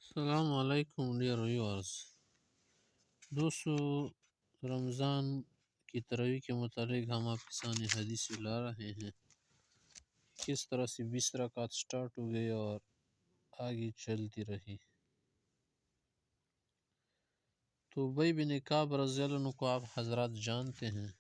السلام علیکم dear viewers دوستو، رمضان کی تراویح کے متعلق ہم آپ کے سامنے حدیث لا رہے ہیں۔ کس طرح سے 20 رکعت سٹارٹ ہو گئی اور آگے چلتی رہی۔ تو ابی بن کعب رضی اللہ عنہ کو آپ حضرات جانتے ہیں۔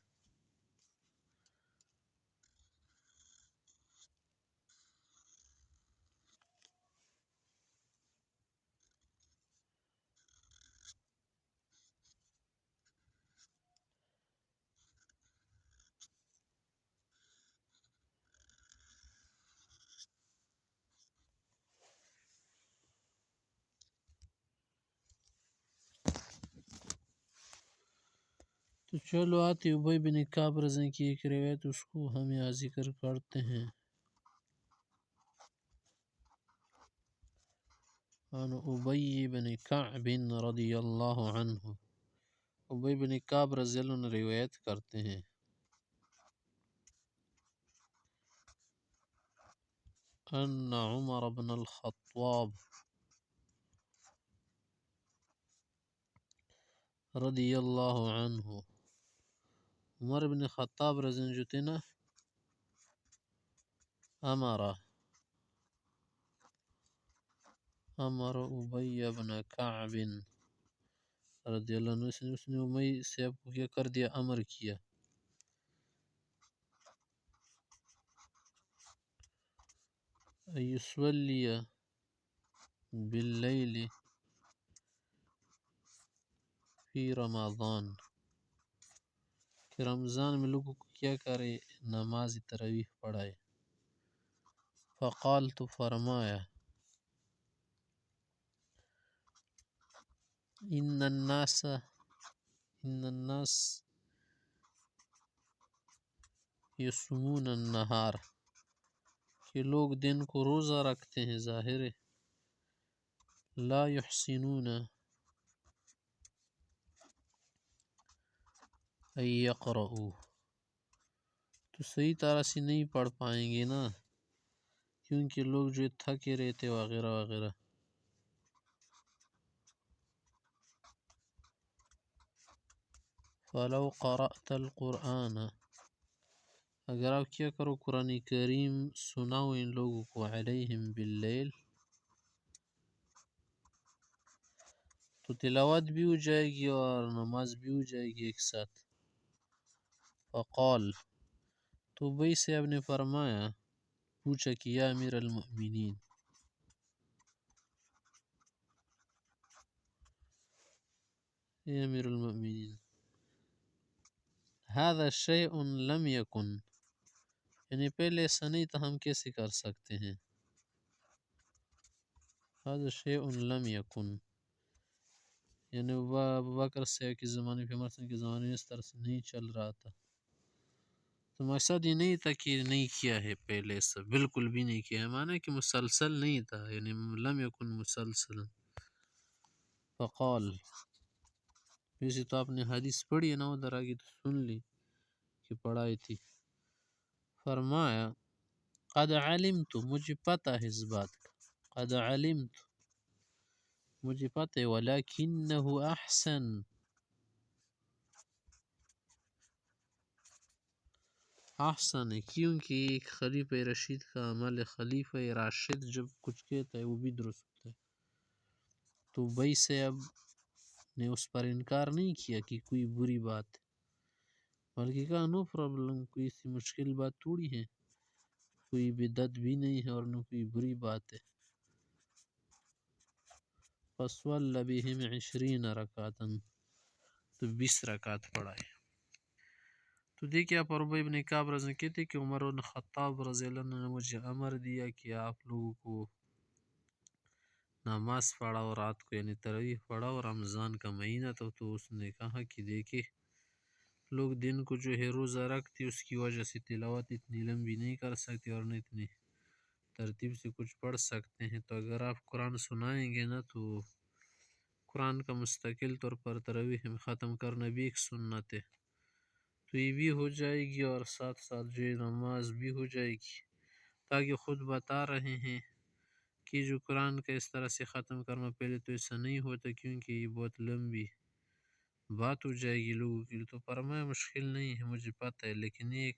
تو چلو آتے ابی بن کعب رضی اللہ عنہ کی ایک روایت، اس کو ہم یہاں ذکر کرتے ہیں۔ عن ابی بن کعب رضی اللہ عنہ، ابی بن کعب رضی اللہ عنہ روایت کرتے ہیں۔ ان عمر بن الخطاب رضی اللہ عنہ، عمر بن خطاب رضی اللہ عنہ جو تھے نا، امر ابی بن کعب رضی اللہ عنہ، اس نے امی سے آپ کو کیا کر دیا، امر کیا۔ ایصلی باللیل فی رمضان، کہ رمضان میں لوگوں کو کیا کرے، نماز تراویح پڑھائے۔ فقال، تو فرمایا، ان الناس یصومون النہار، کہ لوگ دن کو روزہ رکھتے ہیں، ظاہر ہے۔ لا یحسنون ان یقرؤوا، تو صحیح طرح سے نہیں پڑھ پائیں گے نا، کیونکہ لوگ جو تھکے رہتے وغیرہ وغیرہ۔ فلو قرأت القرآن، اگر آپ کیا کرو، قرآن کریم سناؤ ان لوگوں کو، علیہم باللیل، تو تلاوت بھی ہو جائے گی اور نماز بھی ہو جائے گی ایک ساتھ۔ فقال، تو ابی سے اب نے فرمایا، پوچھا کہ یا امیر المؤمنین، اے امیر المؤمنین، هذا شیء لم یکن، یعنی پہلے ایسا نہیں تھا، ہم کیسے کر سکتے ہیں۔ هذا شیء لم یکن، یعنی ابو بکر سے کے زمانے پہ، عمر کے زمانے میں اس طرح سے نہیں چل رہا تھا۔ تو مقصد یہ نہیں تھا کہ نہیں کیا ہے پہلے سے، بالکل بھی نہیں کیا ہے، معنی کہ مسلسل نہیں تھا، یعنی لم یکن مسلسل۔ فقال، ویسے تو آپ نے حدیث پڑھی ہے نا، ادھر آگے تو سن لی کہ پڑھائی تھی۔ فرمایا، قد علمت، مجھے پتہ ہے اس بات کا، قد علمت، مجھے پتہ ہے، ولکنہ احسن، احسن ہے، کیونکہ ایک خلیفہ رشید کا عمل ہے، خلیفہ راشد جب کچھ کہتا ہے وہ بھی درست ہوتا ہے۔ تو ابی سے اب نے اس پر انکار نہیں کیا کہ کوئی بری بات ہے، بلکہ کہا نو پرابلم، کوئی سی مشکل بات تھوڑی ہے، کوئی بدعت بھی نہیں ہے اور نہ کوئی بری بات ہے۔ فصلی بہم 20 رکعتا، تو 20 رکعت پڑھائے۔ تو دیکھیں آپ، ابی بن کعب رضی اللہ عنہ کہتے کہ عمر بن خطاب رضی اللہ عنہ نے مجھے امر دیا کہ آپ لوگوں کو نماز پڑھاؤ رات کو، یعنی تراویح پڑھاؤ، رمضان کا مہینہ تھا۔ تو اس نے کہا کہ دیکھیں، لوگ دن کو جو ہے روزہ رکھتے، اس کی وجہ سے تلاوت اتنی لمبی نہیں کر سکتے اور نہ اتنی ترتیب سے کچھ پڑھ سکتے ہیں۔ تو اگر آپ قرآن سنائیں گے نا، تو قرآن کا مستقل طور پر تراویح میں ختم کرنا بھی ایک سنت ہے، تو یہ بھی ہو جائے گی اور ساتھ ساتھ جو نماز بھی ہو جائے گی، تاکہ خود بتا رہے ہیں کہ جو قرآن کا اس طرح سے ختم کرنا پہلے تو ایسا نہیں ہوتا، کیونکہ یہ بہت لمبی بات ہو جائے گی لوگوں کے لیے. تو فرمایا مشکل نہیں ہے، مجھے پتہ ہے، لیکن یہ ایک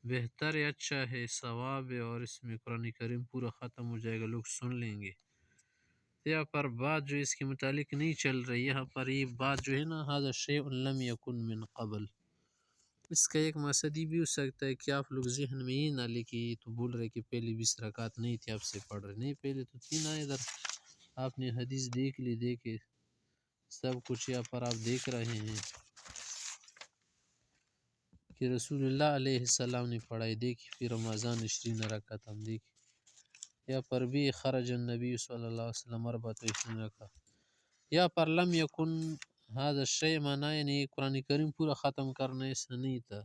بہتر ہے، اچھا ہے، ثواب ہے، اور اس میں قرآن کریم پورا ختم ہو جائے گا، لوگ سن لیں گے. یہاں پر بات جو اس کے متعلق نہیں چل رہی، یہاں پر یہ بات جو ہے نا، هذا شیء لم یکن من قبل، اس کا ایک مقصد یہ بھی ہو سکتا ہے کہ آپ لوگ ذہن میں یہ نہ لے کہ یہ تو بول رہے کہ پہلے 20 رکعت نہیں تھی، آپ سے پڑھ رہے نہیں، پہلے تو 3 آئے. ادھر آپ نے حدیث دیکھ لی، دیکھے سب کچھ یہاں پر آپ دیکھ رہے ہیں کہ رسول اللہ علیہ السلام نے پڑھائی، دیکھی پھر رمضان 20 رکعت ہم دیکھیں. یا پر بھی خرج النبی صلی اللہ علیہ وسلم 24 رکعت. یا پر لم یکن هذا الشیء مانا، یعنی قرآن کریم پورا ختم کرنا ایسا نہیں تھا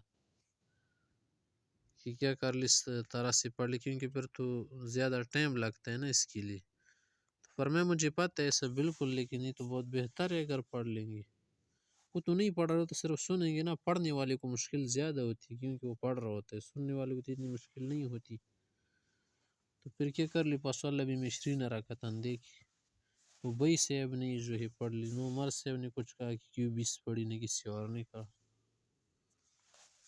کہ کیا کر لی اس طرح سے پڑھ لی، کیونکہ پھر تو زیادہ ٹائم لگتا ہے نا اس کے لیے. تو فرمایا مجھے پتہ ہے ایسا بالکل، لیکن یہ تو بہت بہتر ہے اگر پڑھ لیں گے. وہ تو نہیں پڑھ رہا تو صرف سنیں گے نا، پڑھنے والے کو مشکل زیادہ ہوتی ہے کیونکہ وہ پڑھ رہا ہوتا ہے، سننے والے کو تو اتنی مشکل نہیں ہوتی. تو پھر کیا کر لی، پس اللہ بھی 20 رکعت دیکھی. وہ بئی صاحب نے جو ہے پڑھ لی، نو عمر صاحب نے کچھ کہا کہ کیوں 20 پڑھی نہیں، کسی اور نے کہا.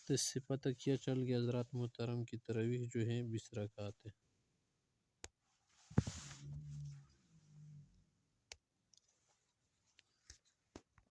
تو اس سے پتہ کیا چل گیا حضرات محترم کی تراویح جو ہے 20 رکعت ہے.